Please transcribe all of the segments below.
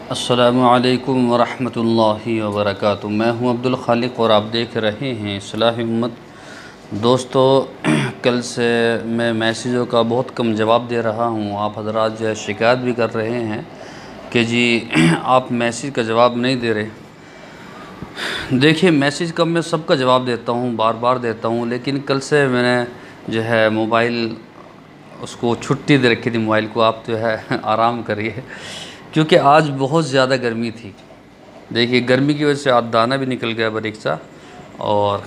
अस्सलामु अलैकुम वरहमतुल्लाहि वबरकातुहू। मैं हूं अब्दुल खालिक और आप देख रहे हैं इस्लाह उम्मत। दोस्तों, कल से मैं मैसेजों का बहुत कम जवाब दे रहा हूं। आप हजरात जो है शिकायत भी कर रहे हैं कि जी आप मैसेज का जवाब नहीं दे रहे। देखिए, मैसेज का मैं सबका जवाब देता हूं, बार बार देता हूं, लेकिन कल से मैंने जो है मोबाइल उसको छुट्टी दे रखी थी। मोबाइल को आप जो है आराम करिए, क्योंकि आज बहुत ज़्यादा गर्मी थी। देखिए, गर्मी की वजह से आज दाना भी निकल गया बरीक्सा, और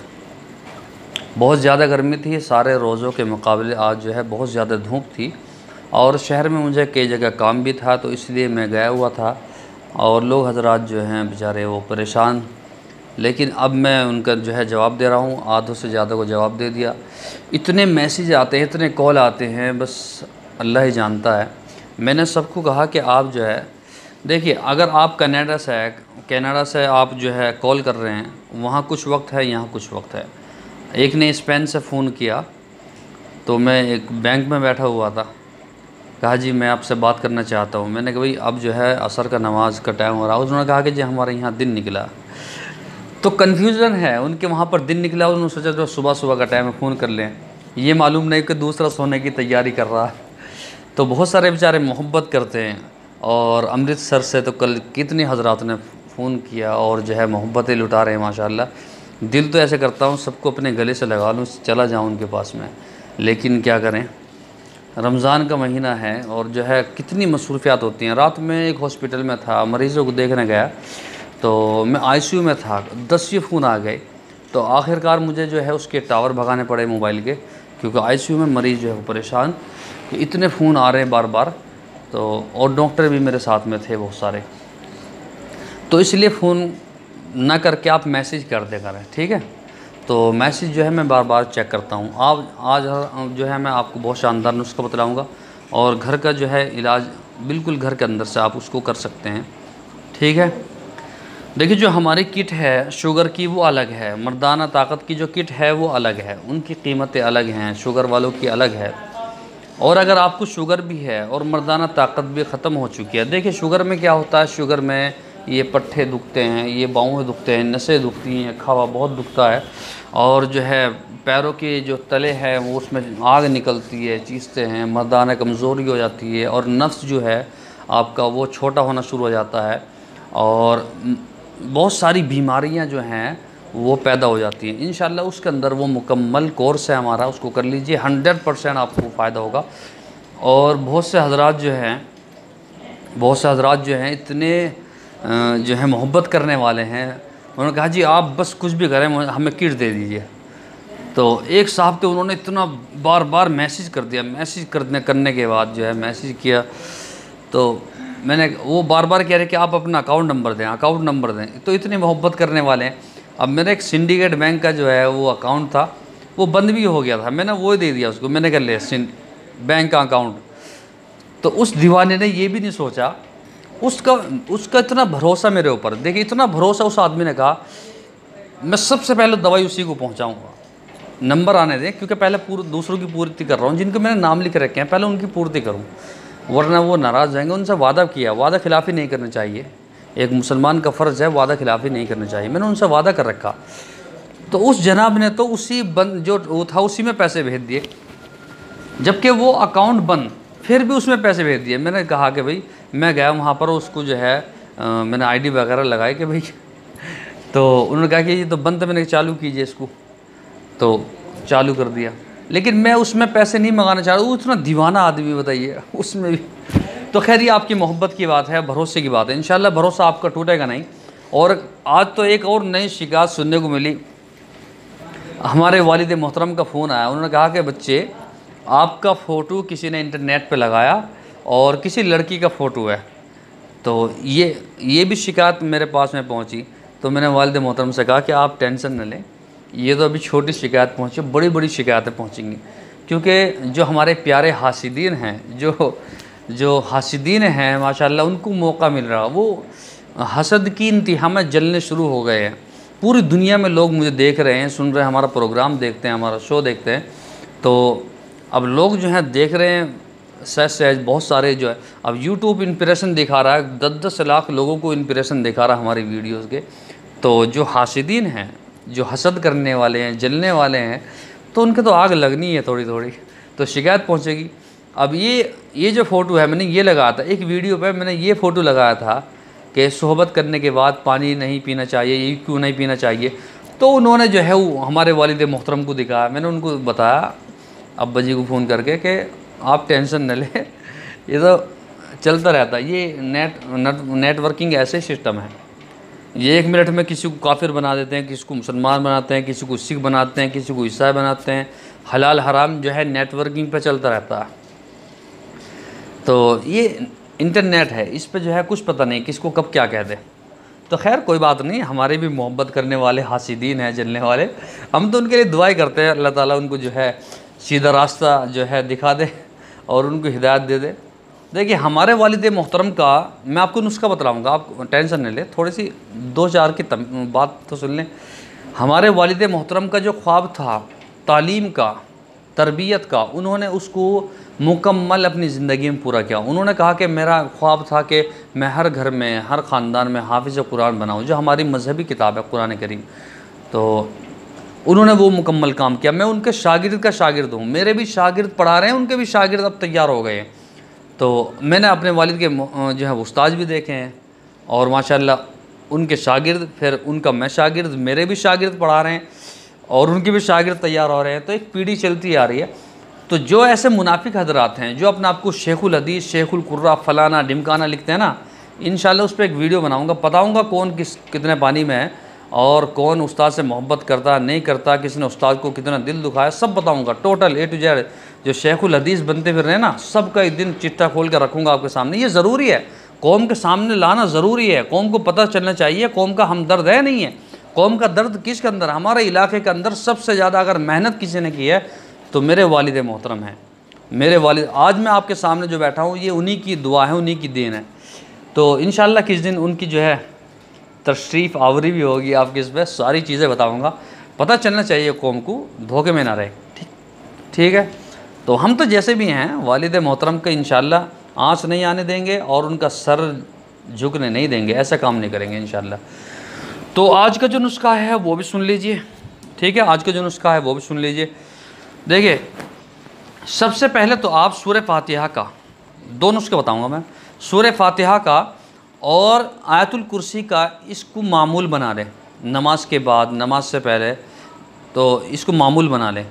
बहुत ज़्यादा गर्मी थी। सारे रोज़ों के मुकाबले आज जो है बहुत ज़्यादा धूप थी, और शहर में मुझे कई जगह काम भी था, तो इसलिए मैं गया हुआ था। और लोग हजरात जो हैं बेचारे वो परेशान। लेकिन अब मैं उनका जो है जवाब दे रहा हूँ, आधों से ज़्यादा को जवाब दे दिया। इतने मैसेज आते हैं, इतने कॉल आते हैं, बस अल्लाह ही जानता है। मैंने सबको कहा कि आप जो है देखिए, अगर आप कनाडा से आप जो है कॉल कर रहे हैं, वहाँ कुछ वक्त है, यहाँ कुछ वक्त है। एक ने स्पेन से फ़ोन किया, तो मैं एक बैंक में बैठा हुआ था, कहा जी मैं आपसे बात करना चाहता हूँ। मैंने कहा भाई अब जो है असर का नमाज का टाइम हो रहा है। उन्होंने कहा कि जी हमारे यहाँ दिन निकला। तो कन्फ्यूज़न है, उनके वहाँ पर दिन निकला, उन्होंने सोचा जो सुबह सुबह का टाइम है फ़ोन कर लें। ये मालूम नहीं कि दूसरा सोने की तैयारी कर रहा है। तो बहुत सारे बेचारे मोहब्बत करते हैं, और अमृतसर से तो कल कितने हजरात ने फ़ोन किया और जो है मोहब्बतें लुटा रहे हैं माशाल्लाह। दिल तो ऐसे करता हूँ सबको अपने गले से लगा लूँ, चला जाऊँ उनके पास में, लेकिन क्या करें, रमज़ान का महीना है और जो है कितनी मसरूफियात होती हैं। रात में एक हॉस्पिटल में था, मरीज़ों को देखने गया, तो मैं आईसीयू में था, 10 फ़ोन आ गए। तो आखिरकार मुझे जो है उसके टावर भगाने पड़े मोबाइल के, क्योंकि आईसीयू में मरीज़ जो है वो परेशान कि इतने फ़ोन आ रहे हैं बार बार। तो और डॉक्टर भी मेरे साथ में थे बहुत सारे, तो इसलिए फ़ोन ना करके आप मैसेज कर दे करें, ठीक है। तो मैसेज जो है मैं बार बार चेक करता हूँ। आज जो है मैं आपको बहुत शानदार नुस्खा बतलाऊँगा, और घर का जो है इलाज बिल्कुल घर के अंदर से आप उसको कर सकते हैं, ठीक है। देखिए, जो हमारी किट है शुगर की वो अलग है, मर्दाना ताकत की जो किट है वो अलग है, उनकी कीमतें अलग हैं, शुगर वालों की अलग है। और अगर आपको शुगर भी है और मर्दाना ताकत भी ख़त्म हो चुकी है, देखिए शुगर में क्या होता है, शुगर में ये पट्ठे दुखते हैं, ये बाहों दुखते हैं, नसें दुखती हैं, खावा बहुत दुखता है, और जो है पैरों के जो तले हैं वो उसमें आग निकलती है, चीसते हैं, मर्दाना कमज़ोरी हो जाती है, और नफ्स जो है आपका वो छोटा होना शुरू हो जाता है, और बहुत सारी बीमारियां जो हैं वो पैदा हो जाती हैं। इंशाल्लाह उसके अंदर वो मुकम्मल कोर्स है हमारा, उसको कर लीजिए, 100% आपको फ़ायदा होगा। और बहुत से हजरात जो हैं इतने जो है मोहब्बत करने वाले हैं, उन्होंने कहा जी आप बस कुछ भी करें, हमें किट दे दीजिए। तो एक साहब थे, उन्होंने इतना बार बार मैसेज कर दिया, मैसेज करने के बाद जो है मैसेज किया, तो मैंने वो बार बार कह रहे कि आप अपना अकाउंट नंबर दें, तो इतनी मोहब्बत करने वाले हैं। अब मेरा एक सिंडिकेट बैंक का जो है वो अकाउंट था, वो बंद भी हो गया था, मैंने वो दे दिया उसको, मैंने कह लिया बैंक का अकाउंट। तो उस दीवाने ने ये भी नहीं सोचा, उसका इतना भरोसा मेरे ऊपर, देखिए इतना भरोसा, उस आदमी ने कहा मैं सबसे पहले दवाई उसी को पहुँचाऊँगा, नंबर आने दें, क्योंकि पहले दूसरों की पूर्ति कर रहा हूँ, जिनको मैंने नाम लिख रखे हैं पहले उनकी पूर्ति करूँ, वरना वो नाराज़ जाएंगे। उनसे वादा किया, वादा खिलाफ़ी नहीं करनी चाहिए, एक मुसलमान का फ़र्ज़ है वादा खिलाफ़ी नहीं करनी चाहिए। मैंने उनसे वादा कर रखा, तो उस जनाब ने तो उसी बंद जो वो था उसी में पैसे भेज दिए, जबकि वो अकाउंट बंद, फिर भी उसमें पैसे भेज दिए। मैंने कहा कि भाई, मैं गया वहाँ पर, उसको जो है मैंने आईडी वगैरह लगाई कि भाई तो उन्होंने कहा कि ये तो बंद है, मैंने चालू कीजिए इसको, तो चालू कर दिया। लेकिन मैं उसमें पैसे नहीं मंगाना चाह रहा, वो इतना दीवाना आदमी, बताइए उसमें भी। तो खैर ये आपकी मोहब्बत की बात है, भरोसे की बात है, इंशाल्लाह भरोसा आपका टूटेगा नहीं। और आज तो एक और नई शिकायत सुनने को मिली, हमारे वालिद मोहतरम का फ़ोन आया, उन्होंने कहा कि बच्चे आपका फ़ोटो किसी ने इंटरनेट पे लगाया और किसी लड़की का फ़ोटो है। तो ये भी शिकायत मेरे पास में पहुंची। तो मैंने वालिद मोहतरम से कहा कि आप टेंशन न लें, ये तो अभी छोटी शिकायत पहुंची, बड़ी बड़ी शिकायतें पहुंचेंगी, क्योंकि जो हमारे प्यारे हासिदीन हैं, जो हासिदीन हैं माशाल्लाह, उनको मौका मिल रहा, वो हसद की इंतहा में जलने शुरू हो गए हैं। पूरी दुनिया में लोग मुझे देख रहे हैं, सुन रहे हैं, हमारा प्रोग्राम देखते हैं, हमारा शो देखते हैं। तो अब लोग जो हैं देख रहे हैं, सहज बहुत सारे जो है, अब यूट्यूब इंप्रेशन दिखा रहा है, 10-10 लाख लोगों को इंप्रेशन दिखा रहा है हमारी वीडियोस के। तो जो हासिदीन हैं, जो हसद करने वाले हैं, जलने वाले हैं, तो उनके तो आग लगनी है थोड़ी थोड़ी, तो शिकायत पहुंचेगी। अब ये जो फ़ोटो है मैंने ये लगाया था एक वीडियो पे, मैंने ये फ़ोटो लगाया था कि सोहबत करने के बाद पानी नहीं पीना चाहिए, ये क्यों नहीं पीना चाहिए। तो उन्होंने जो है वो हमारे वालिद मोहतरम को दिखाया। मैंने उनको बताया अब्बा जी को फ़ोन करके कि आप टेंशन न लें, ये तो चलता रहता है, ये नेटवर्किंग ऐसे सिस्टम है, ये 1 मिनट में किसी को काफिर बना देते हैं, किसी को मुसलमान बनाते हैं, किसी को सिख बनाते हैं, किसी को ईसाई बनाते हैं। हलाल हराम जो है नेटवर्किंग पे चलता रहता है। तो ये इंटरनेट है, इस पे जो है कुछ पता नहीं किसको कब क्या कह दे। तो खैर कोई बात नहीं, हमारे भी मोहब्बत करने वाले हासिदीन हैं, जलने वाले, हम तो उनके लिए दुआई करते हैं, अल्लाह ताला उनको जो है सीधा रास्ता जो है दिखा दे और उनको हिदायत दे दे। देखिए हमारे वालिद मोहतरम का मैं आपको नुस्खा बतलाऊँगा, आप टेंशन नहीं ले, थोड़ी सी 2-4 की बात तो सुन लें। हमारे वालिद मोहतरम का जो ख्वाब था तालीम का, तरबियत का, उन्होंने उसको मुकम्मल अपनी ज़िंदगी में पूरा किया। उन्होंने कहा कि मेरा ख्वाब था कि मैं हर घर में, हर ख़ानदान में हाफिज़ कुरान बनाऊँ, जो हमारी मजहबी किताब है कुरान करीम। तो उन्होंने वो मुकम्मल काम किया। मैं उनके शागिर्द का शागिर्द हूँ, मेरे भी शागिर्द पढ़ा रहे हैं, उनके भी शागिर्द अब तैयार हो गए हैं। तो मैंने अपने वालिद के जो है उस्ताद भी देखे हैं और माशाल्लाह उनके शागिर्द, फिर उनका मैं शागिर्द, मेरे भी शागिर्द पढ़ा रहे हैं और उनके भी शागिर्द तैयार हो रहे हैं। तो एक पीढ़ी चलती आ रही है। तो जो ऐसे मुनाफिक हजरात हैं जो अपने आप को शेखुल हदीस, शेखुल कुर्रा, फलाना ढिमकाना लिखते हैं ना, इंशाल्लाह उस पर एक वीडियो बनाऊँगा, बताऊँगा कौन कितने पानी में है और कौन उस्ताद से मोहब्बत करता नहीं करता, किसने उस्ताद को कितना दिल दुखाया, सब बताऊँगा टोटल A to Z। जो शेखुल हदीस बनते फिर रहे ना, सबका एक दिन चिट्ठा खोल कर रखूँगा आपके सामने। ये ज़रूरी है, कौम के सामने लाना ज़रूरी है, कौम को पता चलना चाहिए कौम का हमदर्द है नहीं है। कौम का दर्द किसके अंदर? हमारे इलाके के अंदर सबसे ज़्यादा अगर मेहनत किसी ने की है तो मेरे वालिद मोहतरम हैं। मेरे वालिद, आज मैं आपके सामने जो बैठा हूँ ये उन्हीं की दुआ है, उन्हीं की देन है। तो इंशाल्लाह किस दिन उनकी जो है तशरीफ़ आवरी भी होगी आपके, इस पर सारी चीज़ें बताऊँगा। पता चलना चाहिए कौम को, धोखे में ना रहे। ठीक है। तो हम तो जैसे भी हैं वालिद मोहतरम के इंशाल्लाह आँच नहीं आने देंगे और उनका सर झुकने नहीं देंगे, ऐसा काम नहीं करेंगे इंशाल्लाह। तो आज का जो नुस्खा है वो भी सुन लीजिए, ठीक है। आज का जो नुस्खा है वो भी सुन लीजिए। देखिए सबसे पहले तो आप सूरह फातिहा का 2 नुस्खे बताऊँगा मैं, सूरह फातिहा का और आयतुल कुर्सी का, इसको मामूल बना लें नमाज के बाद, नमाज से पहले, तो इसको मामूल बना लें।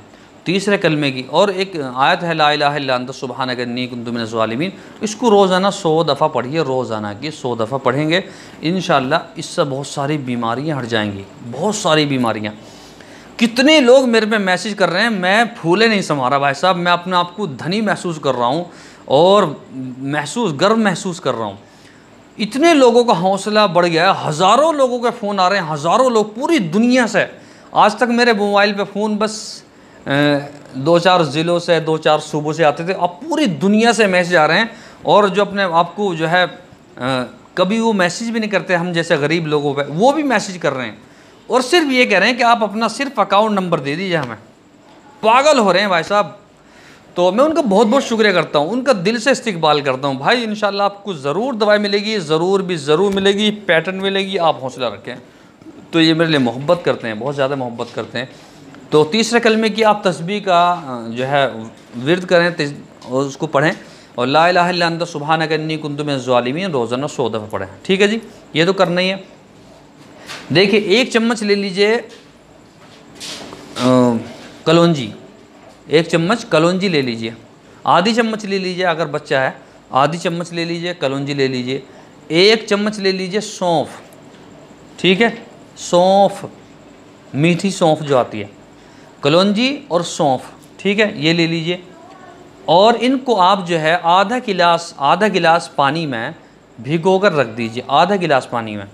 तीसरे कलमे की और एक आयत है ला इलाहा इल्ला अंता सुब्हानक इन्नी कुन्तु मिनज़ ज़ालिमीन, इसको रोज़ाना 100 दफ़ा पढ़िए। रोज़ाना की 100 दफ़ा पढ़ेंगे इंशाअल्लाह इससे बहुत सारी बीमारियां हट जाएंगी, बहुत सारी बीमारियां। कितने लोग मेरे पे मैसेज कर रहे हैं, मैं फूले नहीं समा रहा भाई साहब, मैं अपने आप को धनी महसूस कर रहा हूँ और गर्व महसूस कर रहा हूँ। इतने लोगों का हौसला बढ़ गया है, हज़ारों लोगों के फ़ोन आ रहे हैं, हज़ारों लोग पूरी दुनिया से। आज तक मेरे मोबाइल पे फ़ोन बस 2-4 ज़िलों से, 2-4 सूबों से आते थे, अब पूरी दुनिया से मैसेज आ रहे हैं। और जो अपने आप को जो है कभी वो मैसेज भी नहीं करते हम जैसे गरीब लोगों पे, वो भी मैसेज कर रहे हैं और सिर्फ ये कह रहे हैं कि आप अपना सिर्फ अकाउंट नंबर दे दीजिए हमें। पागल हो रहे हैं भाई साहब। तो मैं उनका बहुत बहुत शुक्रिया करता हूँ, उनका दिल से इस्तकबाल करता हूँ। भाई इंशाल्लाह आपको ज़रूर दवाई मिलेगी, ज़रूर मिलेगी, पैटर्न मिलेगी, आप हौसला रखें। तो ये मेरे लिए मोहब्बत करते हैं, बहुत ज़्यादा मोहब्बत करते हैं। तो तीसरे कलमे की आप तस्बीह का जो है विर्द करें और उसको पढ़ें और ला इलाहा इल्ला अंता सुब्हानक इन्नी कुन्तु मिनज़ ज़ालिमीन रोज़ाना 100 दफ़ा पढ़ें, ठीक है जी। ये तो करना ही है। देखिए 1 चम्मच ले लीजिए कलौंजी, 1 चम्मच कलौंजी ले लीजिए, आधी चम्मच ले लीजिए अगर बच्चा है, आधी चम्मच ले लीजिए कलौंजी ले लीजिए। 1 चम्मच ले लीजिए सौंफ, ठीक है, सौंफ, मीठी सौंफ जो आती है, कलौंजी और सौंफ, ठीक है, ये ले लीजिए। और इनको आप जो है आधा गिलास पानी में भिगो कर रख दीजिए, आधा गिलास पानी में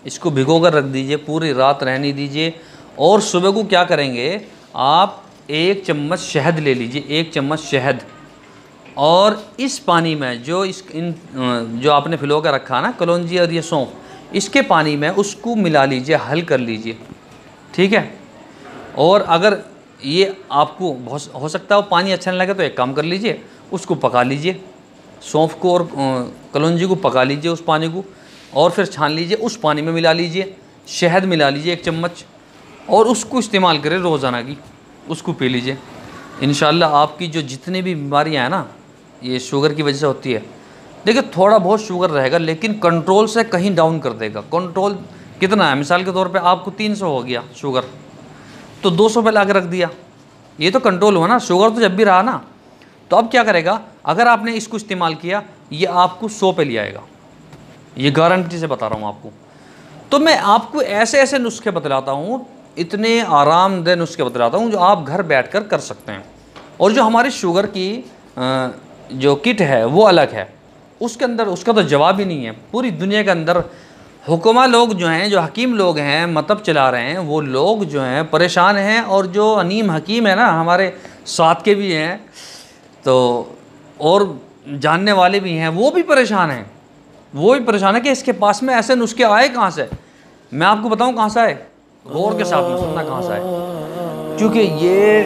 इसको भिगो कर रख दीजिए, पूरी रात रहने दीजिए। और सुबह को क्या करेंगे आप 1 चम्मच शहद ले लीजिए, 1 चम्मच शहद, और इस पानी में जो आपने भिगो कर रखा ना कलौंजी और ये सौंफ, इसके पानी में उसको मिला लीजिए, हल कर लीजिए, ठीक है। और अगर ये आपको हो सकता है वो पानी अच्छा नहीं लगे तो एक काम कर लीजिए, उसको पका लीजिए, सौंफ को और कलौंजी को पका लीजिए उस पानी को, और फिर छान लीजिए, उस पानी में मिला लीजिए, शहद मिला लीजिए 1 चम्मच, और उसको इस्तेमाल करें रोज़ाना की, उसको पी लीजिए। इंशाल्लाह आपकी जो जितनी भी बीमारियाँ हैं ना, ये शुगर की वजह से होती है। देखिए थोड़ा बहुत शुगर रहेगा लेकिन कंट्रोल से कहीं डाउन कर देगा। कंट्रोल कितना है, मिसाल के तौर पे आपको 300 हो गया शुगर, तो 200 पे ला के रख दिया, ये तो कंट्रोल हुआ ना। शुगर तो जब भी रहा ना, तो अब क्या करेगा, अगर आपने इसको इस्तेमाल किया, ये आपको 100 पे ले आएगा, ये गारंटी से बता रहा हूँ आपको। तो मैं आपको ऐसे ऐसे नुस्खे बतलाता हूँ, इतने आरामदेह नुस्खे बतलाता हूँ जो आप घर बैठकर कर सकते हैं। और जो हमारी शुगर की जो किट है वो अलग है, उसके अंदर उसका तो जवाब ही नहीं है। पूरी दुनिया के अंदर हुक्मा लोग जो हैं, जो हकीम लोग हैं, मतलब चला रहे हैं, वो लोग जो हैं परेशान हैं। और जो अनीम हकीम है ना, हमारे साथ के भी हैं, तो और जानने वाले भी हैं, वो भी परेशान हैं। वो भी परेशान है कि इसके पास में ऐसे नुस्खे आए कहाँ से। मैं आपको बताऊं कहाँ से आए, गौर के साथ में सुनना कहाँ से आए, क्योंकि ये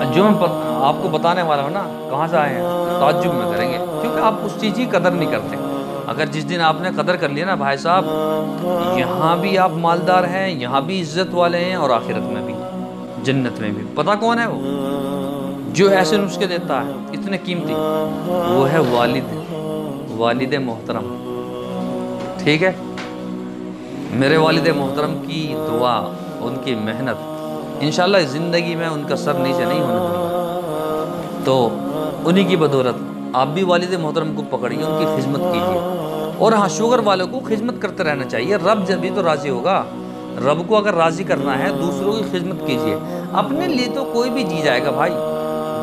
जो मैं आपको बताने वाला हूँ ना कहाँ से आए हैं, ताज्जुब में करेंगे, क्योंकि आप उस चीज़ की कदर नहीं करते। अगर जिस दिन आपने कदर कर लिया ना भाई साहब, यहाँ भी आप मालदार हैं, यहाँ भी इज्जत वाले हैं, और आखिरत में भी, जन्नत में भी। पता कौन है वो जो ऐसे नुस्खे देता है इतने कीमती? वो है वालिद मोहतरम। ठीक है, मेरे वालिद मोहतरम की दुआ, उनकी मेहनत, इंशाल्लाह ज़िंदगी में उनका सर नीचे नहीं होने दूँगा। तो उन्हीं की बदौलत आप भी वालिद मोहतरम को पकड़िए, उनकी खिदमत कीजिए। और हाँ, शुगर वालों को खिदमत करते रहना चाहिए, रब जब भी तो राज़ी होगा। रब को अगर राज़ी करना है, दूसरों की खिदमत कीजिए। अपने लिए तो कोई भी जी जाएगा भाई,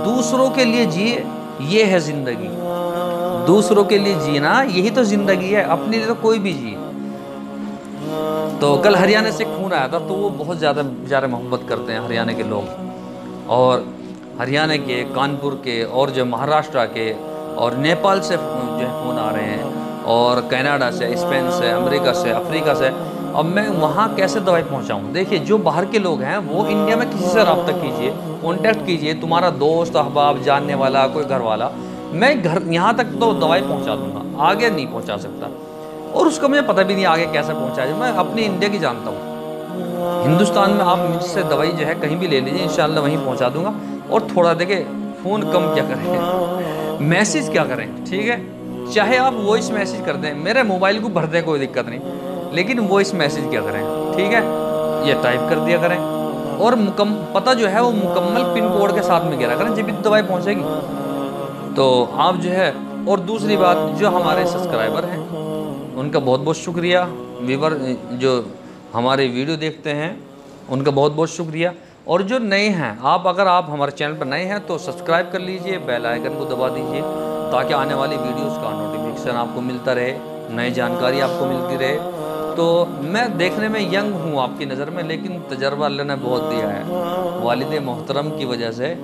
दूसरों के लिए जिए, ये है ज़िंदगी। दूसरों के लिए जीना यही तो ज़िंदगी है, अपने लिए तो कोई भी जिए। तो कल हरियाणा से खून आया था, तो वो बहुत ज़्यादा बेचारे मोहब्बत करते हैं हरियाणा के लोग, और हरियाणा के, कानपुर के, और जो महाराष्ट्र के, और नेपाल से जो है फ़ोन आ रहे हैं, और कनाडा से, स्पेन से, अमेरिका से, अफ्रीका से। अब मैं वहाँ कैसे दवाई पहुँचाऊँ? देखिए, जो बाहर के लोग हैं वो इंडिया में किसी से रब्ता कीजिए, कॉन्टैक्ट कीजिए, तुम्हारा दोस्त, अहबाब, जानने वाला, कोई घर वाला, मैं घर यहाँ तक तो दवाई पहुँचा दूँगा, आगे नहीं पहुँचा सकता। और उसका मुझे पता भी नहीं आगे कैसे पहुँचाया। मैं अपनी इंडिया की जानता हूँ, हिंदुस्तान में आप मुझसे दवाई जो है कहीं भी ले लीजिए, इंशाल्लाह वहीं पहुँचा दूँगा। और थोड़ा देखिए, फ़ोन कम क्या करें, मैसेज क्या करें, ठीक है? चाहे आप वॉइस मैसेज कर दें, मेरे मोबाइल को भर दें, कोई दिक्कत नहीं, लेकिन वॉइस मैसेज क्या करें, ठीक है? ये टाइप कर दिया करें, और पता जो है वो मुकम्मल पिन कोड के साथ में गिरा करें, जब भी दवाई पहुँचेगी। तो आप जो है, और दूसरी बात, जो हमारे सब्सक्राइबर हैं उनका बहुत बहुत शुक्रिया, व्यूवर जो हमारे वीडियो देखते हैं उनका बहुत बहुत शुक्रिया। और जो नए हैं, अगर आप हमारे चैनल पर नए हैं तो सब्सक्राइब कर लीजिए, बेल आइकन को दबा दीजिए, ताकि आने वाली वीडियोस का नोटिफिकेशन आपको मिलता रहे, नई जानकारी आपको मिलती रहे। तो मैं देखने में यंग हूँ आपकी नज़र में, लेकिन तजर्बा अल्लाह ने बहुत दिया है। वालिद मोहतरम की वजह से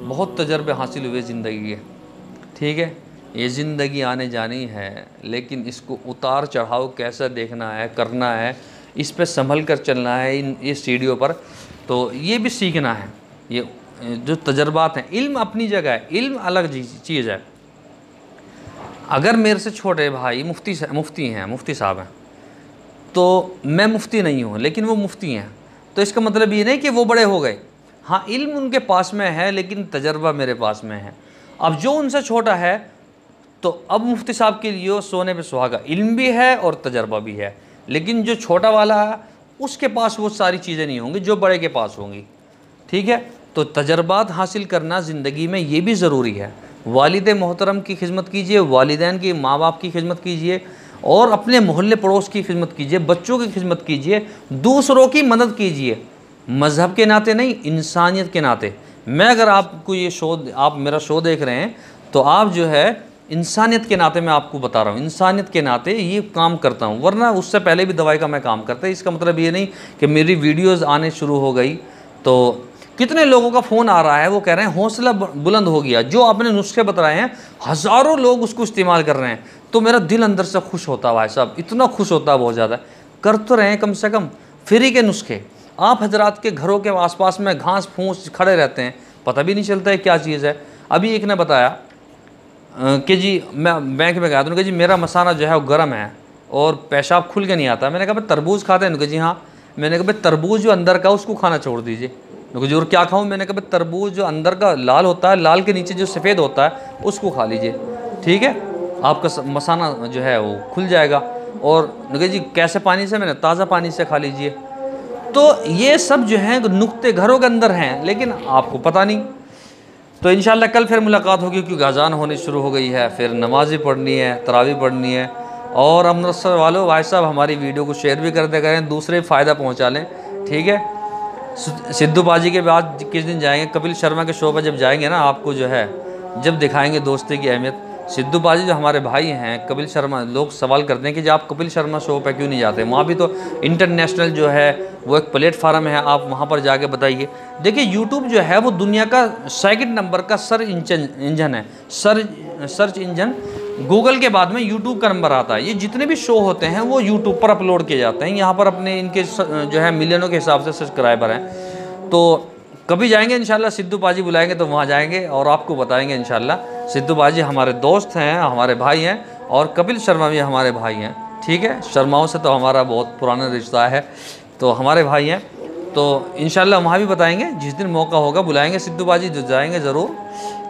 बहुत तजर्बे हासिल हुए ज़िंदगी के, ठीक है? ये ज़िंदगी आने जानी है, लेकिन इसको उतार चढ़ाव कैसे देखना है, करना है, इस पे संभल कर चलना है, ये सीढ़ियों पर। तो ये भी सीखना है। ये जो तजर्बात हैं, इल्म अपनी जगह है, इल्म अलग चीज़ है। अगर मेरे से छोटे भाई मुफ्ती साहब हैं, तो मैं मुफ्ती नहीं हूँ, लेकिन वो मुफ्ती हैं, तो इसका मतलब ये नहीं कि वो बड़े हो गए। हाँ, इल्म उनके पास में है, लेकिन तजर्बा मेरे पास में है। अब जो उनसे छोटा है, तो अब मुफ्ती साहब के लिए सोने पे सुहागा, इल्म भी है और तजर्बा भी है। लेकिन जो छोटा वाला है उसके पास वो सारी चीज़ें नहीं होंगी जो बड़े के पास होंगी, ठीक है? तो तजर्बात हासिल करना ज़िंदगी में ये भी ज़रूरी है। वालिद मोहतरम की खिदमत कीजिए, वालिदैन की, माँ बाप की खिदमत कीजिए, और अपने मोहल्ले पड़ोस की खिदमत कीजिए, बच्चों की खिदमत कीजिए, दूसरों की मदद कीजिए, मज़हब के नाते नहीं, इंसानियत के नाते। मैं अगर आपको ये आप मेरा शो देख रहे हैं, तो आप जो है इंसानियत के नाते मैं आपको बता रहा हूँ, इंसानियत के नाते ये काम करता हूँ, वरना उससे पहले भी दवाई का मैं काम करता। इसका मतलब ये नहीं कि मेरी वीडियोज़ आने शुरू हो गई तो कितने लोगों का फ़ोन आ रहा है, वो कह रहे हैं हौसला बुलंद हो गया, जो आपने नुस्खे बताए हैं हज़ारों लोग उसको इस्तेमाल कर रहे हैं, तो मेरा दिल अंदर से खुश होता है भाई साहब, इतना खुश होता है, बहुत ज़्यादा। कर तो रहे हैं कम से कम फ्री के नुस्खे। आप हजरात के घरों के आसपास में घास फूस खड़े रहते हैं, पता भी नहीं चलता है क्या चीज़ है। अभी एक ने बताया कि जी मैं बैंक में गया था, उन्होंने कहा जी मेरा मसाना जो है वो गर्म है और पेशाब खुल के नहीं आता। मैंने कहा भाई तरबूज खाते हैं? उन्होंने कहा जी हाँ। मैंने कहा भाई तरबूज जो अंदर का उसको खाना छोड़ दीजिए। उन्होंने कहा जी और क्या खाऊँ? मैंने कहा भाई तरबूज जो अंदर का लाल होता है, लाल के नीचे जो सफ़ेद होता है उसको खा लीजिए, ठीक है, आपका मसाना जो है वो खुल जाएगा। और उन्होंने कहा जी कैसे पानी से? मैंने ताज़ा पानी से खा लीजिए। तो ये सब जो है नुक्ते घरों के अंदर हैं, लेकिन आपको पता नहीं। तो इंशाल्लाह कल फिर मुलाकात होगी, क्योंकि अज़ान होनी शुरू हो गई है, फिर नमाज़ी पढ़नी है, तरावी पढ़नी है। और अमृतसर वालों, भाई साहब हमारी वीडियो को शेयर भी करते करें, दूसरे फ़ायदा पहुंचा लें, ठीक है। सिद्धू बाजी के बाद किस दिन जाएंगे? कपिल शर्मा के शो पर जब जाएंगे ना, आपको जो है जब दिखाएंगे दोस्ती की अहमियत। सिद्धू बाजी जो हमारे भाई हैं, कपिल शर्मा, लोग सवाल करते हैं कि जब आप कपिल शर्मा शो पे क्यों नहीं जाते? वहाँ भी तो इंटरनेशनल जो है वो एक प्लेटफार्म है, आप वहाँ पर जाके बताइए। देखिए यूट्यूब जो है वो दुनिया का सेकंड नंबर का सर्च इंजन है, सर्च इंजन। गूगल के बाद में यूट्यूब का नंबर आता है। ये जितने भी शो होते हैं वो यूट्यूब पर अपलोड किए जाते हैं। यहाँ पर अपने इनके जो है मिलियनों के हिसाब से सब्सक्राइबर हैं। तो कभी जाएंगे इंशाल्लाह, सिद्धू बाजी बुलाएंगे तो वहाँ जाएंगे और आपको बताएंगे इंशाल्लाह। सिद्धू बाजी हमारे दोस्त हैं, हमारे भाई हैं, और कपिल शर्मा भी हमारे भाई हैं, ठीक है। शर्माओं से तो हमारा बहुत पुराना रिश्ता है, तो हमारे भाई हैं। तो इंशाल्लाह वहाँ भी बताएंगे, जिस दिन मौका होगा बुलाएंगे सिद्धू बाजी, जो जाएंगे ज़रूर,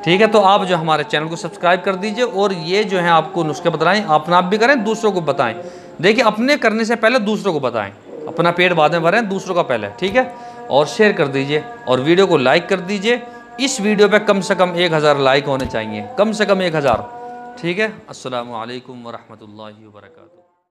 ठीक है। तो आप जो हमारे चैनल को सब्सक्राइब कर दीजिए, और ये जो है आपको नुस्खे बताएं, अपना आप भी करें, दूसरों को बताएं। देखिए अपने करने से पहले दूसरों को बताएं, अपना पेट बाद में भरें, दूसरों का पहले, ठीक है। और शेयर कर दीजिए और वीडियो को लाइक कर दीजिए। इस वीडियो पे कम से कम 1000 लाइक होने चाहिए, कम से कम 1000, ठीक है। अस्सलामु अलैकुम वरहमतुल्लाहि वबरकातुहू।